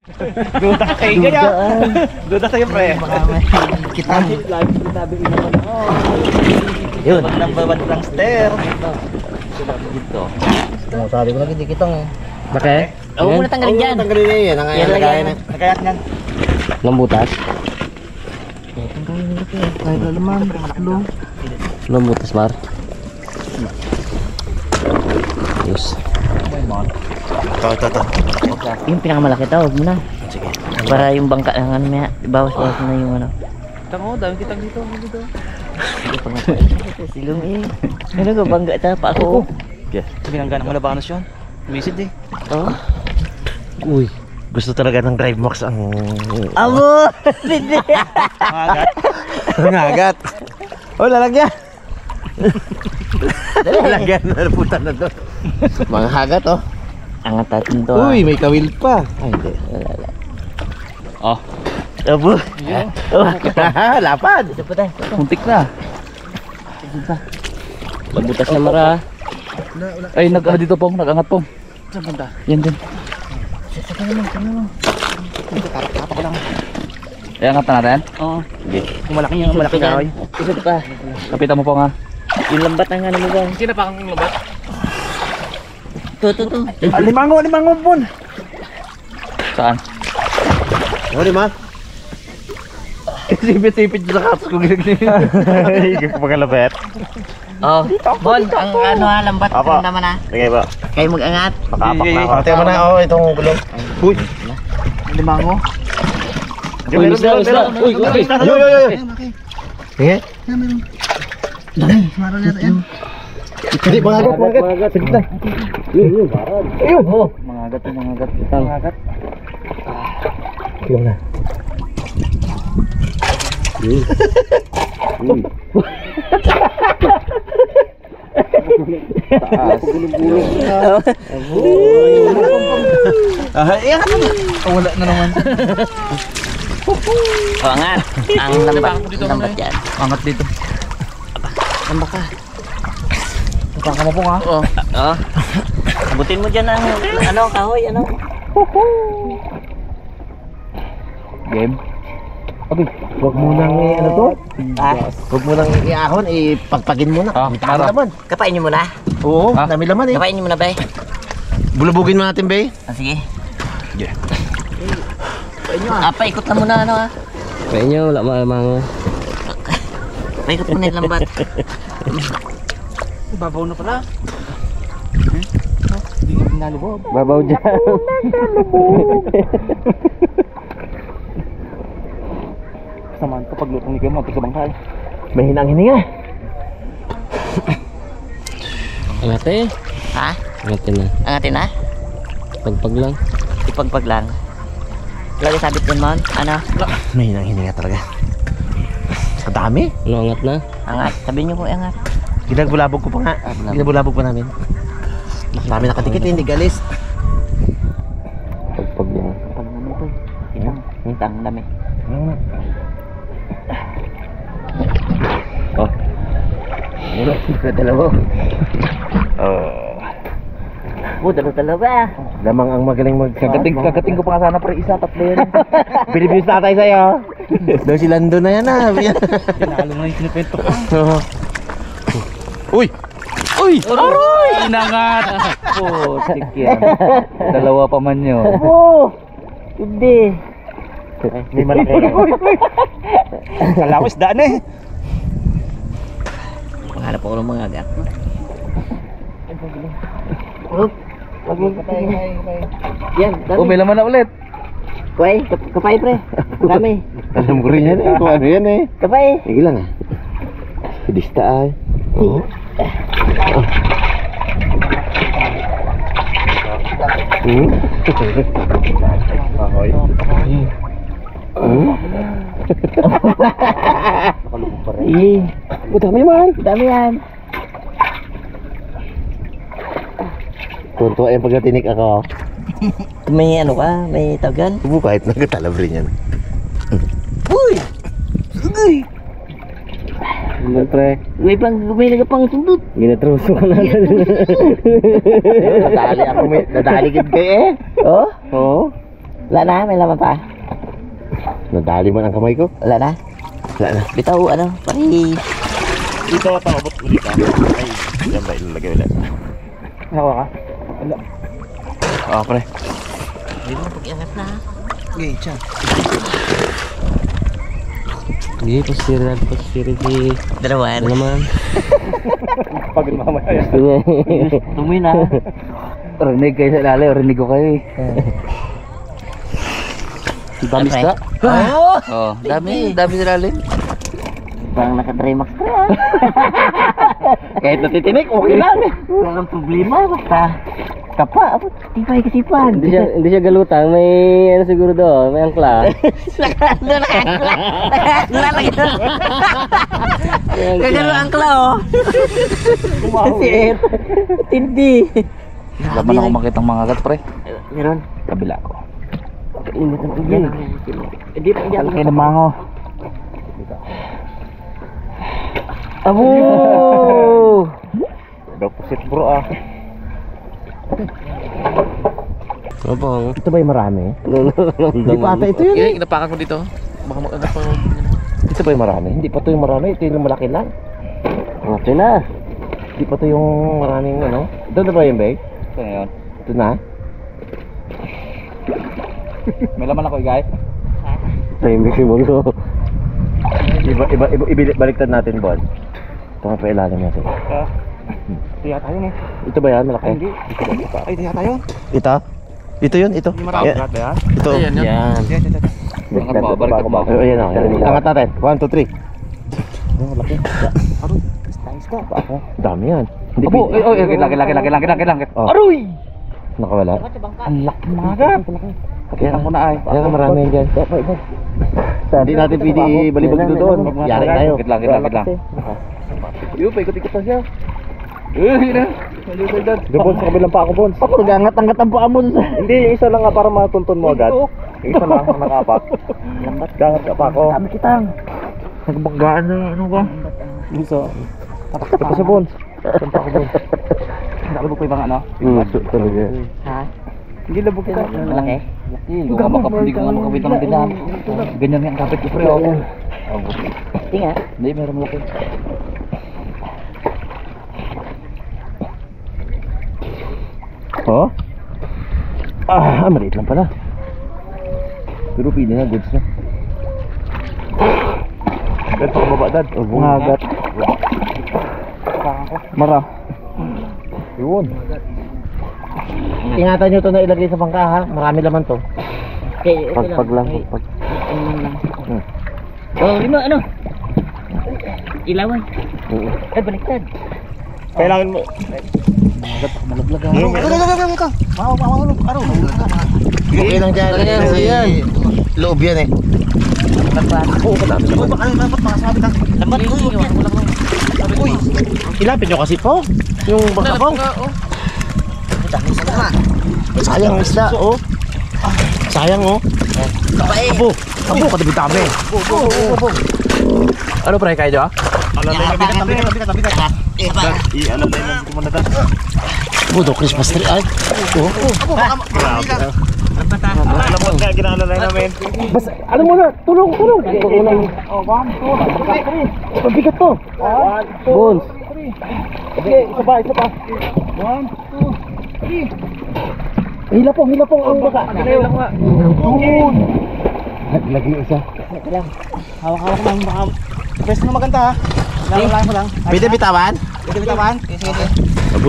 Duda kayo kaya. Duda sa'yo, pre. Kita. Lagi sinabi ko naman. Yun. Number 1 prankster. Dito. Sabi ko lagi, di kitang eh. Bakit? Oo, muna tanggalin dyan. Tanggalin na yan. Nakayat niyan. Lambutas? Tanggalin nila ito eh. Kahit lalaman, malaklo. Lambutas, Mar? Yes. Ito. Yung pinakamalaki ito, huwag mo na. Sige. Para yung bangka ng ano niya, bawas-bawas na yung ano. Tango, dami kitang dito. Silong eh. Ano ko, bangga ito, pa ako. Yes. Binangga ng Malabanos yun. Misid eh. Oo. Uy. Gusto talaga ng Drive Max ang... Amo! Hindi! Magat. Nangagat. Oh, lalagyan. Lalagyan na puta na to. Mga hagat oh. Angat natin to. Uy, may kawil pa. Ay, hindi. Oh. Abo! Lapad. Ito pa tayo. Muntik na. Lambutas na Mara. Ay, nag-ano dito pong. Nag-angat pong. Saan punta? Yan din. Saka naman. Tapak ko lang. Ay, angat na natin? Oo. Hindi. Kung malaki yung malaki kahoy. Isa pa. Kapitan mo po nga. Yung lambat ang ano mo ba? Sino pa kang labat? To. Limango pon. Saan? Ano di ma? Sipit-sipit sa katos ko ginagin. Hindi ko pagalabet. Oh, Bon, ang ano ha, lambat Apa? ang naman ha. Sige ba? Kayo mag-angat. Makapak na ako. Ate mo na ako itong gulong. Uy. Limango. Uy, isda. Uy, uy. Yo. Sige. Hindi, mangagat. Sige na. Ayun. Mangagat. Ayun na. Uy. Taas. Iyan ka na. Wala na naman. O, angat. Ang lambat yan. Angat dito. Lambak ka. Tangka mo po nga. Oo. Oo. Abutin mo dyan ang ano, kahoy, ano. Game. Okay, huwag mo nang ano to? Ah, Huwag mo nang iahon, ipagpagin mo na. Ah, Dami para. laman. kapain niyo muna. Oo, Ah. dami laman eh. Kapain niyo muna, bay. Bulubugin mo natin, Bay. Ah, sige. Yeah. Paikot na muna, ano ha. Kaya nyo, wala malamang. Paikot muna yung lambat. Babaw na pala. Hindi ka pinalubog. Babaw dyan. Samaan kapag lutong ni kayo mo, sa bangkay. May hinang-hininga. Angate. Ha? Angatin na. Angatin na? Pagpag lang. Ipagpag lang. Lagi sabit dun, Mon. Ano? May hinang-hininga talaga. Sa dami. Ano angat na? Angat. Sabi niyo po, angat. Ginagbulabog ko pa nga. Ginagbulabog pa namin. Marami nakadikit, hindi galis. Pagpag lang. Pag naman ito. Hintang, dami. Oh. Mula, dalawa. Dalawa. Lamang ang magaling Kagating ko pa nga sana pre, isa, tatlo yan. Binibis na tayo sa'yo. Daw si Lando na yan ah. Pinalo na yung kinipento ko. Uy! Uy! Aroy! Inangat! Oh, stick yan. Dalawa pa man yun. Oh! Hindi. May malaki. Kalawis daan eh. Panghanap ako ng mga agat. Oop. Yan, dami. Oh, may laman na ulit. Kuway, kapay pre. Dami. Alam ko rin yan eh. Kung ano yan eh. Kapay. Sige lang ah. Pidista ay. Oo. Ahoy. Nakalubog pa rin. Dami naman. Dami yan. Tuntua yung pagkatinik ako. May ano ka? May tagan? Ubo kahit nagtatalab rin yan. Uy! Uy! Ano pre? May nagapang sundot. Ginatruso ka na. Nadali ako may nadali gid kay eh. Oh? Oo. Wala na, may laman pa. Nadali man ang kamay ko. Wala na. Wala na. Bitaw, ano, pari. Dito ka pangabot ulit ha. Ay, yan ba ilalagay ulit? Nakuha ka? Oo, pre. Hindi mo pag-iangat na. Okay, tiyan. Hindi, pasiran si... Dalawan. Ano naman? Pagod mamaya. Tumuy na. Rinig kayo sa ilalim, rinig ko kayo eh. Dami isda. Oh, dami sa ilalim. Parang naka-Trimax pa yan. Kahit natitinik, okay lang. Walang problema, basta kapa, tipay kasipan. Hindi siya galutang, may ano siguro doon, may angkla. Gagano ang angkla oh. Siit. Tindi. Laban ako makitang mga gat, pre. Meron. Kabila ko. Kainit ang tubig. Hindi pa yan. Kalaki ng mango. Abo! Deposit bro ah. Abang. Ito ba yung marami? Hindi pa ata ito yun eh. Inapakan ko dito. Baka mag-agat pa. Ito ba yung marami? Hindi pa ito yung marami. Ito yung malaki lang. Ito na. Hindi pa ito yung maraming ano. Ito na ba yung bag? Ito na yun. Ito na. May laman ako guys. Ito yung bag mo. Baliktad natin, Bon. Ito nga pa ilalim natin. Ito yata yun eh. Ito ba yan? Malaki? Hindi. Ay, ito yata yun. Ito? Ito yun? Ito? Marami ba yan? Ito. Yan. Baliktad mo, baliktad mo. Ayan o. Angat natin. 1, 2, 3. Malaki. Dami yan. Hindi Abo, laki. Oh. Aroy! Nakawala. Ang laki mga gat. Kaya ako na ay. Ayan ang marami yan dyan. Hindi natin pwede balibag dito doon. Yari tayo. Git lang. Yung paikot-ikot na siya. Yun na. Bon, sa kabilang pa ako, Bon. Ako nag-angat-angat ang paa mo. Hindi, yung isa lang nga para matuntun mo agad. Yung isa lang ang nakapak. Lambat. Gangat ka pa ako. Dami kitang. Nagbanggaan na ano ba? Gusto. Tapos sa Bon. Saan pa ako, Bon? Nakalabog pa yung mga ano? Talaga. Ha? Hindi labog kita. Malaki? Hindi ko nga makapit ng bilang. Ganyan yung kapit ko pre. Tinga. Hindi, meron malaki. Oh? Maliit lang pala. Pero pili na, goods na. Dad, pababa, Dad. Ngagat. Mara. Yun. Ingatan nyo ito na ilagay sa bangka ha. Marami laman to. Okay, Pag lang. Oh, lima ano? Ilawan. Eh, baliktad. Kailangan mo. Malaglag Ano? Okay lang dyan. Ayan. Loob yan eh. Oo, madami naman. Lambat ko yun. Uy, ilapit nyo kasi po. Yung bangka po. Sayang ang isda, oh. Sayang, oh. Abo, katabi-tabi. Ano pre, kayo dyan? Bigat. I-alalay lang ko muna. Budo, Christmas tree, ay. Alam nga, ginaalalay namin. Bas, alam mo na, tulong. Mabigat to. Bones. Okay, isa pa. 1, 2, 3. Hila pong ang baka. Yun. Lagi isa. Hawak-hawak lang baka. Pwes na maganda ha. Lang ko lang. Pwede bitawan?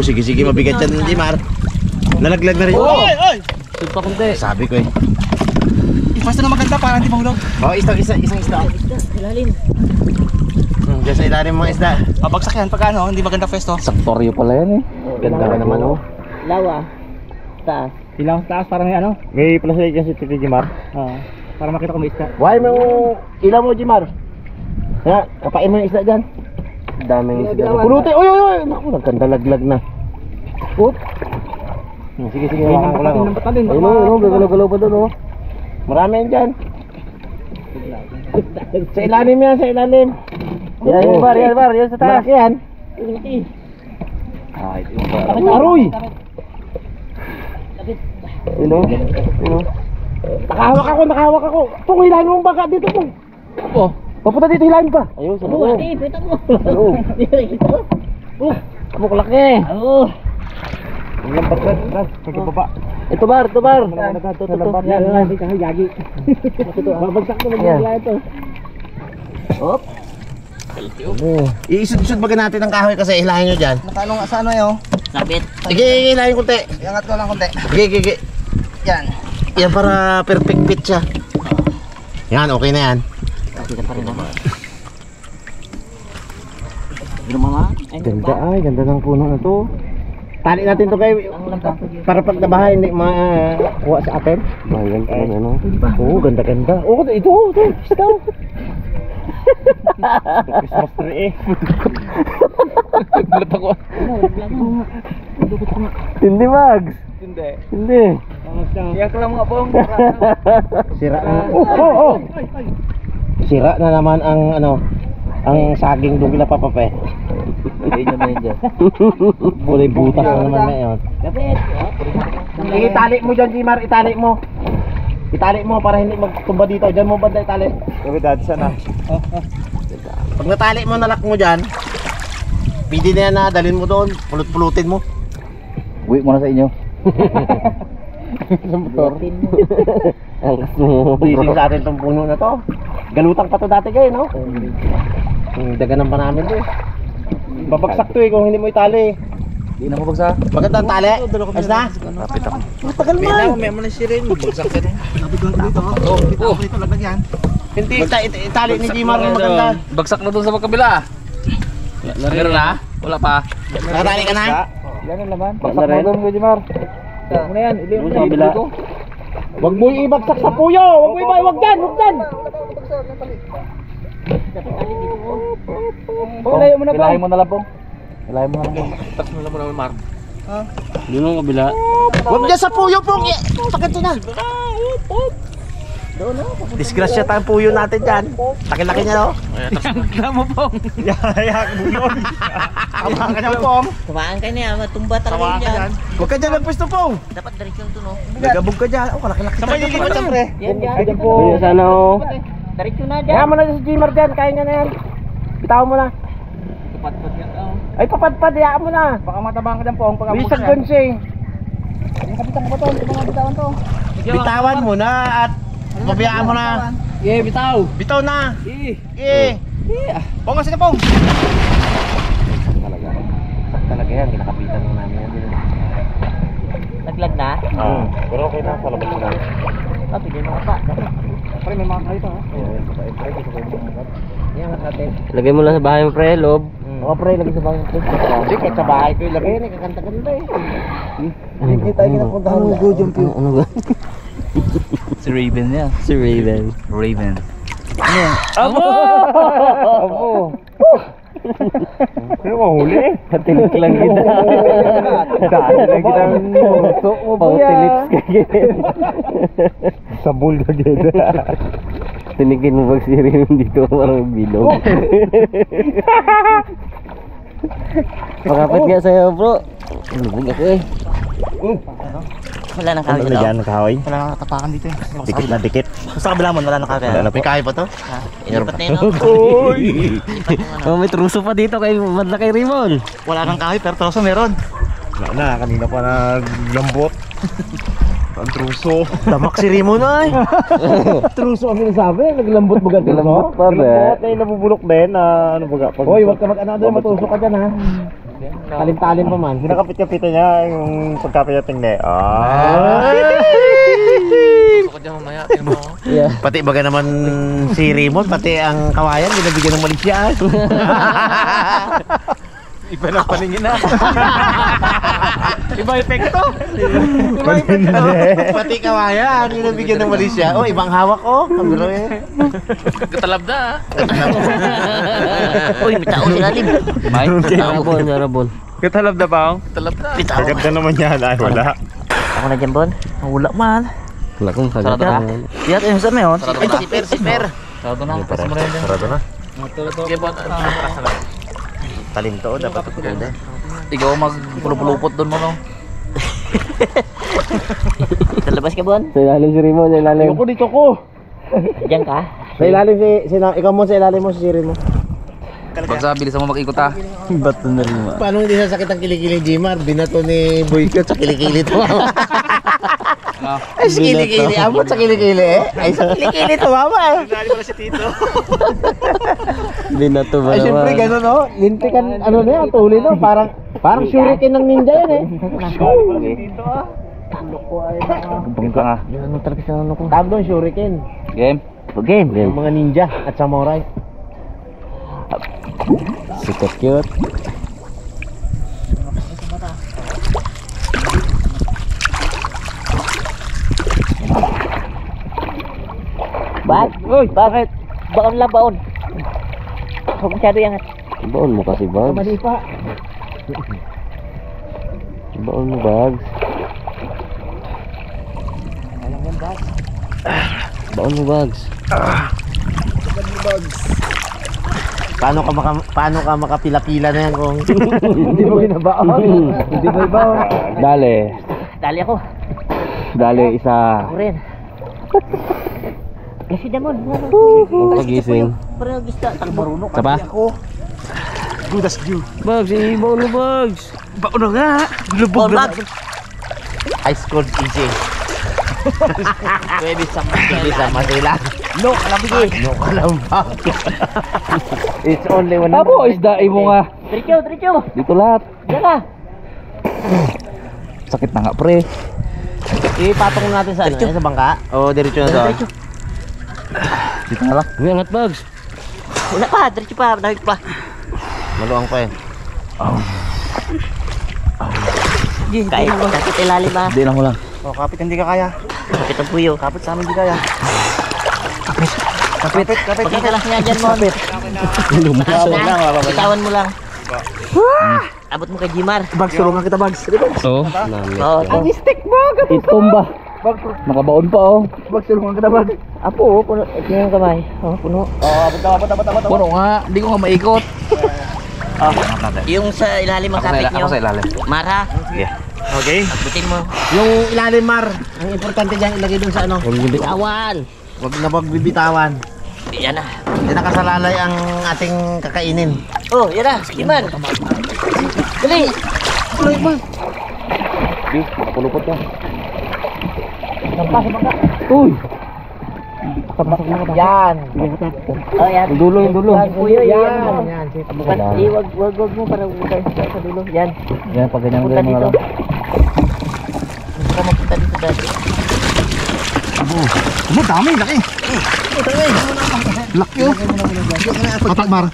Sige. Sige, mabigat yan, Jimar. Nalaglag na rin. Oy! Sulpa kunti. Sabi ko eh. Ipasto na maganda para hindi mahulog. Oh, isang isda. Ilalim. Diyan sa ilalim mga isda. Babagsak yan pag ano, hindi maganda pwesto. Saktoryo pala yan eh. Ganda ka naman oh. Lawa. Taas. Ilang taas para may ano? May plastic kasi Titi Jimar. Para makita ko may isda. Why mo ilaw mo Jimar? Kaya, kapain mo yung isda dyan. Daming isda. Pulutin! Uy! Naku, nagkandalaglag na. Oop! Sige, hawakan ko lang. Ayun, gagalaw-galaw pa doon oh. Marami yan dyan. Sa ilalim yan, sa ilalim. Yan, bar, yan sa taas. Yan. Ah, ito yung Aroy! Kapit. Yun. Nakahawak ako. Pong, hilahin mo ang baka dito, Pong. Oh. Papunta dito, hilahin pa. Ayun, sa Oo. loob. Oo. Mukulaki. Oo. Ang lambat na. Sa baba. Ito bar. Ito. Yan. Yagi. Babagsak naman yung ito. Hop. Iisud-isud baga natin ang kahoy kasi hilahin nyo dyan. Nakano nga sa ano yun? Sabit. Sige, hilahin konti. Iangat ko lang konti. Sige. Yan. Yan para perfect fit siya. Yan, okay na yan. Kita pa rin ako. Gino mama? Ganda ng puno na to. Tali natin to kayo para pag nabaha hindi makuha sa atin. Bayan ka ano. Oo, ganda. Oo, ito. Christmas tree eh. Gulat ako. Hindi, Mags. Hindi. Iyak lang mga pong. Sira na. Oh. Sira na naman ang ang saging doon kila Papape. Ayun na yun dyan. Bulay butas na naman ngayon. Kapit. Itali mo dyan, Jimar. Itali mo para hindi magtumba dito. Diyan mo banda itali. Kabidad sana. Pag natali mo, nalak mo dyan, pwede na yan na dalhin mo doon. Pulot-pulutin mo. Uwi mo na sa inyo. Sa motor. Sising sa atin tong puno na to. Galutang pa to dati kayo, no? Daganan pa namin to eh. Babagsak to eh kung hindi mo itali. Hindi na mabagsa. Maganda ang tali. Ayos na? Kapit ako. Matagal man. May mo na siya rin. Magbagsak ka rin. Sabi ko dito. Oh. Dito lang yan. Hindi, itali ni Jimar ang maganda. Bagsak na doon sa magkabila. Meron na? Wala pa. Nakatali ka na? Yan ang laman. Bagsak na doon, Jimar. Ano yan? Ili mo Doon sa kabila. Huwag mo ibagsak sa puyo! Huwag dyan! Layo mo na po. Ilahin mo na lang po. Ilahin mo na lang po. Tax mo lang mo naman, Mar. Doon ang kabila. Huwag dyan sa puyo, Pong! Sakit na! Disgrasya tayong puyo natin dyan. Laki-laki niya, no? Kaya mo po. Yayak mo yun. Tama ka niya pong. Tumaan ka niya. Matumba talaga yun dyan. Huwag ka dyan magpwesto, Pong! Dapat diretsyon to no. Nagabog ka dyan. Oh, kalaki-laki Sabay tayo. lilipat yan, pre. Yan dyan. Kuya, sana oh. Diretsyon na Kaya dyan. mo na si Jimar dyan. Kaya nga na yan. Bitaw mo na. Tupat-pat yan. Ay, papadpad. Hayaan mo na. Baka matabang ka dyan pong. Bisag doon siya eh. Kapitan ko ba to? Hindi mo nga bitawan to. Bitawan mo na at pabayaan mo na. Yeah, bitaw. Bitaw na. Eh. Pong kasi na pong. Talaga yan. Kinakapitan mo namin yan. Naglag na. Pero okay na. Sa labas mo na. Pwede mo pa. Pre, may mga kalito ha. Yan natin. Lagay mo lang sa bahay mo pre, loob. Oo, pre. Lagi sa bahay. Hindi, kahit sa bahay ko ilagay yan. Kakanta-kanta eh. Hindi tayo kinapuntahan. Ano ba? Si Raven niya. Si Raven. Raven. Abo! Ano mahuli? Katilik lang kita. Dahil lang kita Pautilips ka ganyan. Sabol ka ganyan. Tinikin mo pag si Raven dito parang bilog. Pakapit nga sa'yo bro. Lubog ako eh. Wala nang kawin Ano ito. dyan, kahoy? Wala nang tapakan dito eh. Dikit na dikit. Sa kabila mo, wala nang kawin. Wala na, may kahoy pa to? Ilipat na yun no? Uy! Oh, may truso pa dito kay Madla kay Rimon. Wala kang kahoy pero troso meron. Wala na, kanina pa naglambot. Ang truso. Damak si Rimo na eh. Truso ang sinasabi, naglambot ba ganito? Naglambot pa ba? Naglambot eh, nabubulok din na ano ba? Hoy, wag ka mag-ano doon, matusok ka dyan ha. Talim-talim pa man. Kinakapit-kapit niya yung pagkapit niya tingnan. Gusto ko dyan mamaya. Tingnan mo ako. Yeah. Pati baga naman si Raymond, pati ang kawayan, binabigyan ng malisya. Iba na paningin na. Iba epekto. Pati kawayan, binabigyan ng malisya. Oh, ibang hawak oh. Kabiro eh. Katalab na. Uy, may tao sila lim. May? Narabon. Katalab na ba? Katalab na. Kaganda naman yan. Ay, wala. Ako na dyan, Bon. Wala man. Wala kong Sarado na. Tiyat, yung saan na yun? Sarado na. Siper. Sarado na. Kasi mo rin dyan. Sarado na. Sige, Bon. Talim to, dapat tutuloy na. Ikaw magpulupulupot doon mo, no? Labas ka, Bon? Sa ilalim si Rimo, sa ilalim. Ayoko dito ko. Diyan ka? Sa ilalim ikaw mo sa ilalim mo, si Rimo. Pagsabi, bilisan mo mag-ikot ha. Bato na Rimo. Paano hindi sasakit ang kilikili, Jimar? Binato ni Boycott sa kilikili to. Ay, sa kilikili. Abot sa kilikili eh. Ay, sa kilikili to, mama. Nali mo na si Tito. Binato ba naman? Ay, syempre gano'n, no? Lintikan, ano na yan, tuli, no? Parang shuriken ng ninja yan eh. Bangka nga. Ano talaga sa ano ko? Tawag doon, shuriken. Game. Game. Yung mga ninja at samurai. Super cute. Uy, bakit? Baon lang, baon. Huwag masyado yan. Baon mo kasi, Bags. Mali pa. Baon mo, Bags. Baon mo, Bags. Paano ka makapila-pila na yan kung hindi mo ginabaon? Hindi mo ibaon. Dali. Dali ako. Dali isa. Ako rin. Kasi naman. Pagising. Parang gista. Marunong Isa pa? Gudas Jew. Bags, ibaon mo, Bags. Baon na nga. Lubog na. I scored easy. Pwede sa Masila. No, kalambig. No, kalambag. It's only one. Apo, isdain mo nga. Diretso. Dito lahat. Diyan ka. Sakit na nga pre. Ipatong natin sa ano? Sa bangka? O diretso na to? Diretso. Dito na lang. Uyangat, Bags. Wala pa, diretso pa. Dahil pa. Maluang pa eh. Kahit sakit ilalim ba? Hindi na ko lang. Oh, kapit hindi ka kaya. Sakit ang puyo. Kapit sa amin hindi kaya. Kapit. Pagkita lang nga dyan mo. Itawan mo lang. Abot mo kay Jimar. Bags, tulungan kita, Bags. Oo. Oo. Itomba. Nakabaon pa oh. Bags, tulungan kita, Bags. Apo, puno. Ito yung kamay. Oh, puno. Abot. Puro nga. Hindi ko nga maikot. Yung sa ilalim ang kapit nyo. Ako sa ilalim. Mara. Sige. Okay. Abutin mo. Yung ilalim, Mar. Ang importante dyan, ilagay dun sa ano? Bitawan. Huwag na magbibitawan. Yan na. Hindi nakasalalay ang ating kakainin. Oh, yan na. Jimar. Dali. Tuloy mo. Pulupot ka. Uy. Yan. Oh, yan. Yung dulo. Puyo, yan. Yan. Wag mo para bukay sa dulo. Yan. Yan, pag ganyan Punta ganyan dito. mga Gusto ka magpunta dito dati. Ano, dami, laki. Laki oh. Patak, Mar.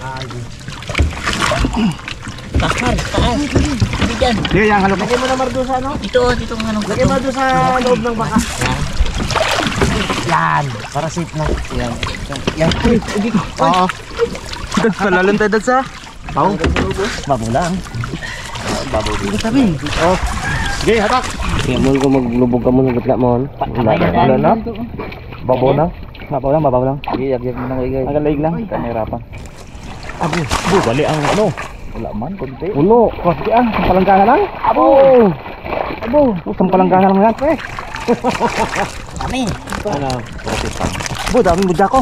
Bakar, taas. Hindi dyan. Sige, yan, halok. Lagyan mo na, Mar, doon sa ano? Dito, dito ang anong Lagyan mo doon sa loob ng baka. Yan. Para safe na. Yan. Oo. Kalalim tayo sa. Babaw lang. Oh. Sige, hatak. Kaya mo kung maglubog ka mo ng gitna mo. Wala na? Babaw na? Babaw lang. Sige, yag mo na ko igay. Agalig lang. Kamerapan. Abo. Bali ang ano? Wala man, konti. Puno. Kasi sampalangkahan lang. Abo. Sampalangkahan lang yan, pre. Kami. Ano? Bu, daming budya ko.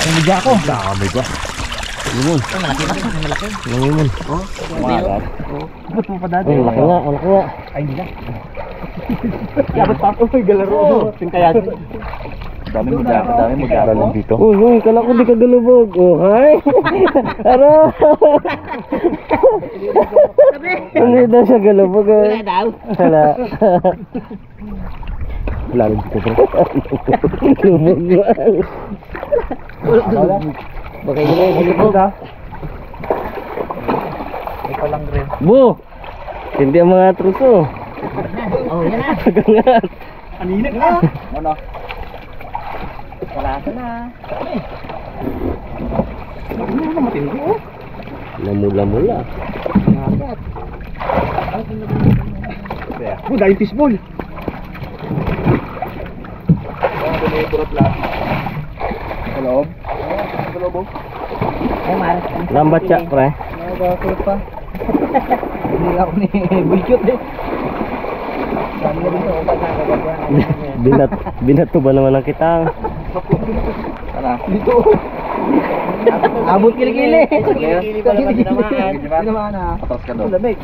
Ang budya ko. Dami ko. Limon. Oh, malaki na. Malaki. Limon. Umagat. Ba't mo pa dati? Ay, malaki nga. Ay, hindi na. Dapat pa ito, galaro. Tingkayan. Daming budya ko. Daming budya ko. Dito. Uy, kala ko di ka galubog. Oh, hi. Aro. Hindi daw siya galubog. Wala daw. Wala. Wala rin dito, bro. Lubog. Baka yun ay galubog, ha? May palang rin. Bu! Hindi ang mga truso. Oh, yan na. Pagangat. Aninig na. Ano? Wala ka na. Ano matindi oh. Namula-mula. Oh, dahil fishball. Sa loob? Sa loob oh. Ay, Mar. Lambat siya, pre. Hindi ako ni Bulkyot eh. Binato ba naman ang kitang? Dito. Abot kilikili. Kilikili pa naman tinamaan. Tinamaan na. Patras ka doon. Lamig.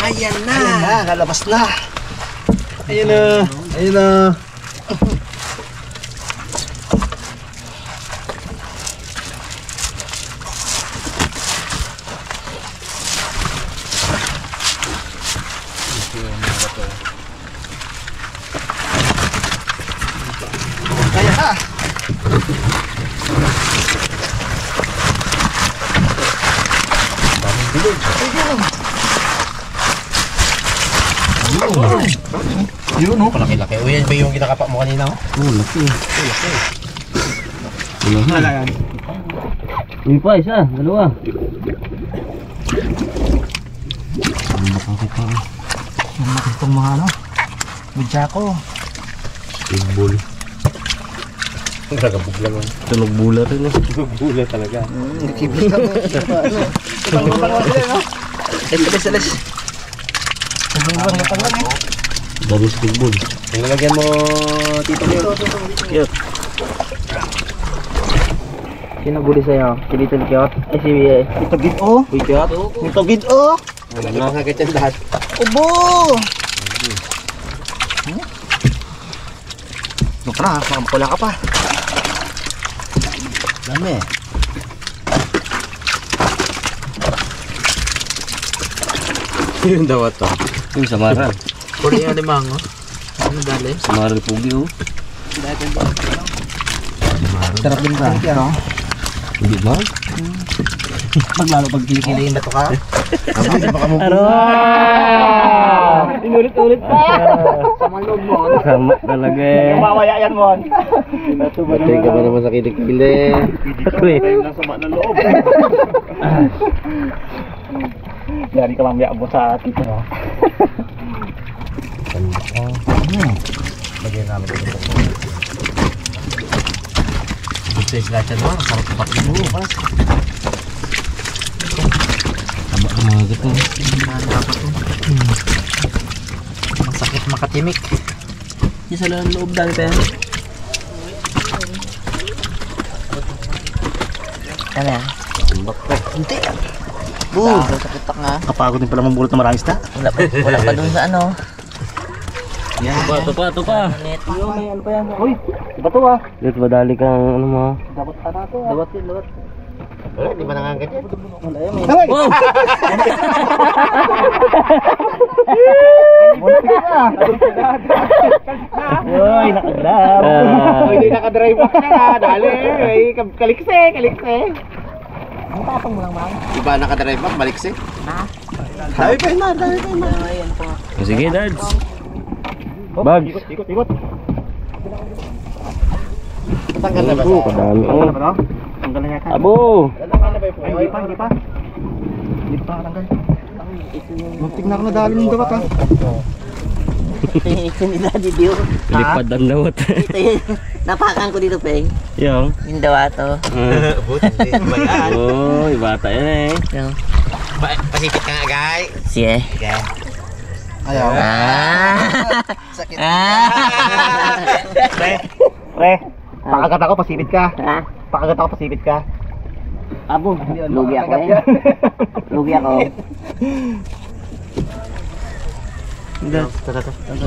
Ayan na, nalabas na. Ayun na. Ayun na. Kaya na. Yun oh. Malaki-laki. O yan ba yung kinakapak mo kanina? Oh, laki. Wala yan. Yun pa, isa. Dalawa. Namakit itong mga ano. Budyako. Big bull. Nagabog lang. Tunog bula rin eh. Tunog bula talaga. Nakibig ako. Alis. Daris big bull. Yung nalagyan mo, Tito Leo. Cute. Sino buli sa'yo? Si Little Kyot? Ay si Ito gid-o. Kyot? Ito gid-o. Wala na kagat yan lahat. Ubo! Look na, makamapula ka pa. Dami. Yun daw ito. Yung samaran. Kuri yung limang oh. Ano dali? Samaran pugi oh. Sarap din ba? Ano? Hindi ba? Maglalo pag kilikili yung bato ka? Hindi pa kamo. Inulit-ulit pa! Sama loob mo. Sama talaga eh. Mamaya yan mo. Patay ka ba naman sa kilikili? Uy. Sama ng loob. Dari ka mamaya mo sa tito mo. Lagyan namin ito. Ito yung gachan mo. Sarap kapatid mo. Taba ka mga gato. Dapat to. Masakit makatimik. Yung sa loob dami pa yan. Ano yan? Tambak ka. Hindi. Boom! Sakit nga. Kapagod din pala mambulot na maraming isda. Wala pa dun sa ano. Ito pa. May ano pa yan? Uy, iba to ah. Dito ba dali kang ano mo? Dapat pa na to. Dawat yun, dawat. Wala, di ba nangangat yan? Wala yan. Wow! Uy, nakadlaw. Hindi nakadrive back na nga. Dali, kalikse. Ang tapang mo lang, man. Iba nakadrive back, balikse. Dami pa yun, dami pa yun. Ay, ano pa nga. Sige, Dads. Bags. Ikot. Tanggal na ba? Oo, kadami. Tanggal na ba no? Tanggal na yata. Abo! Tanggal na ba yung hindi pa. Hindi pa tanggal. Muntik na ako nadali ng dapat ha. Ito nila dito. Lipad ang dawat. Ito yun. Napakan ko dito, Peng. Yung. Yung dawato. Buti, iba yan. Oh, bata yan eh. Yung. Pasipit ka nga, guy. Sige. Okay. Ayaw. Sakit. Pre, pakagat ako, pasipit ka. Ha? Pakagat ako, pasipit ka. Abo. Lugi ako eh. Lugi ako.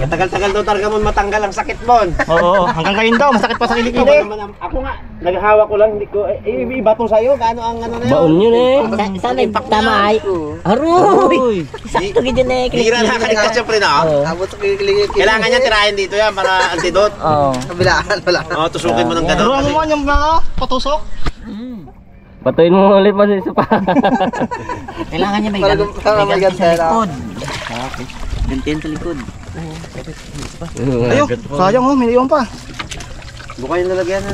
Tagal-tagal daw talaga mo matanggal ang sakit mo. Oo, hanggang ngayon daw, masakit pa sa kilikili. Ako nga, naghahawa ko lang, hindi ko, iba to sa'yo, gaano ang ano na yun. Baon yun eh. Sana yung tama ay. Aroy! Sakto ganyan eh. Hira na kaligtas siyempre na. Abot sa kilikili. Kailangan niya tirahin dito yan para antidote. Oo. Kabilaan, wala. Oo, tusukin mo ng gano'n. Turuan mo yung mga patusok. Patuin mo ulit pa sa isa pa. Kailangan niya may ganti sa likod. Gantihan sa likod. Ayun, sayang mo, miliyon pa. Bukay yung lalagyanan.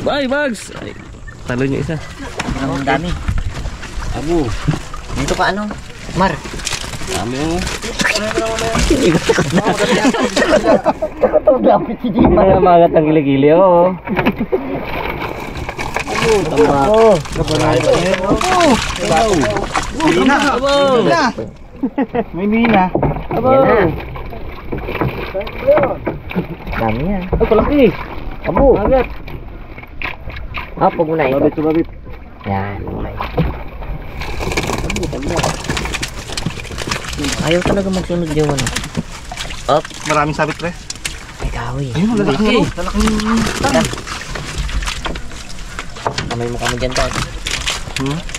Bye, Bags! Ay, talo niyo isa. Ang dami. Abo. Dito ka ano? Mar. Dami oh. Lapit si Hindi Jimar. na magat ang gili-gili, oo. Oo. May mina. Yan na. Dami yan. Ay, palaki. Abo. Magat. Pag muna ito. Sumabit. Yan. Muna ito. Ayaw talaga magsunod yung ano. Up. Maraming sabit pre. May kahoy. Ayun, lalaki. Kamay mo kami dyan, Dad.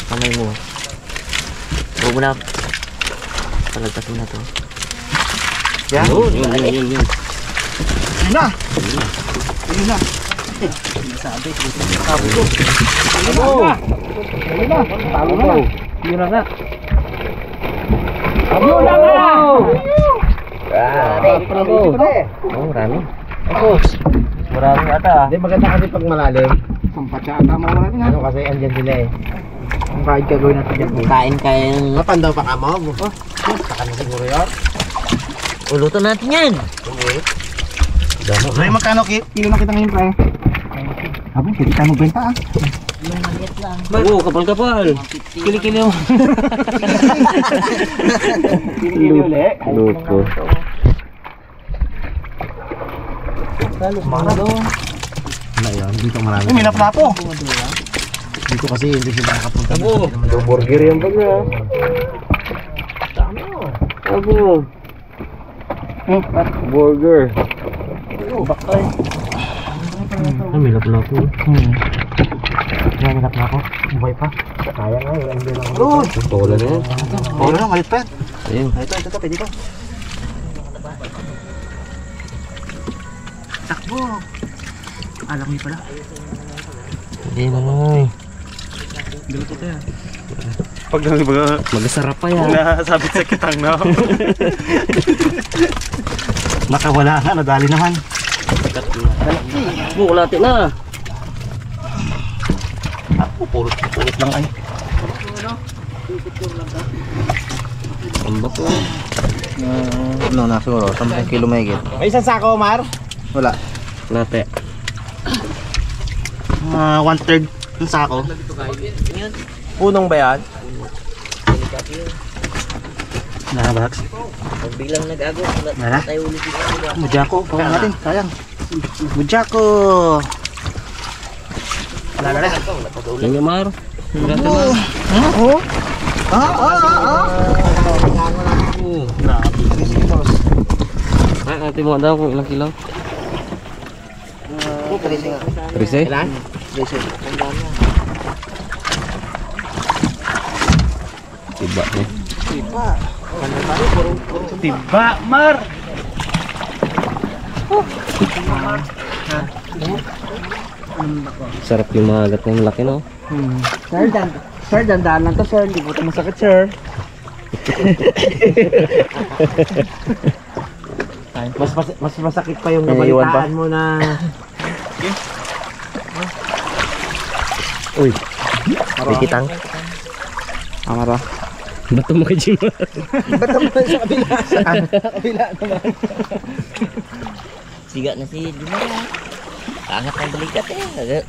Kamay mo. Huwag mo na. Palagpas mo na to. Yan. Yun. Yun na. Yun na. Talo na. Yun na nga. Abo na nga! Bravo. Oh, marami. Marami ata. Hindi, maganda kasi pag malalim. Sampat siya ata mo natin ha. Ano kasi andyan sila eh. Ang kahit gagawin natin dyan. Kain kayang... Mapandaw pa ka mo? Saka na siguro yun. Uluto natin yan. Pre, magkano kilo na kita ngayon pre? Abo, hindi tayo magbenta ah. Oo, kapal-kapal. Kili-kili mo. Luto. Minap-napo. Dito kasi hindi sila nakapunta. Abo. Burger yan pag na. Abo. Burger. Bakay. Milap na ako. Milap na ako. Buhay pa. Kaya nga, hindi lang ako. Tola na yan. Oo na, malit pa yan. Ayun. Ito, pwede to. Takbo. Alam niyo pala. Hindi na nga. Dito to yan. Pag nalibaga, Magasarap pa yan. nasabit sa kitang na. Nakawala nga, nadali naman. Bukulati na. Pulot lang ay. Ang bako. Ano na siguro, 10 kilo may higit. May isang sako, Mar? Wala. Late. 1/3 ng sako. Punong ba yan? Nabags. Pag biglang nag-ago, Nara? tayo ulit dito. Mudyako, pawang natin, sayang. Mudyako. Wala na rin. Yan yung Mar. Grabe na. Ay, natin mo daw kung ilang kilo. 13? Ilan? Tiba eh. Tiba, Mar. Sarap yung mga agat na malaki, no? Sir, dandaan lang to, sir. Hindi po ito masakit, sir. Mas masakit pa yung May iwan pa? nabalitaan mo na... Uy. Bikitang. Amara. Bato mo kay Jima. Siga na si Jimara. Angat ng balikat eh.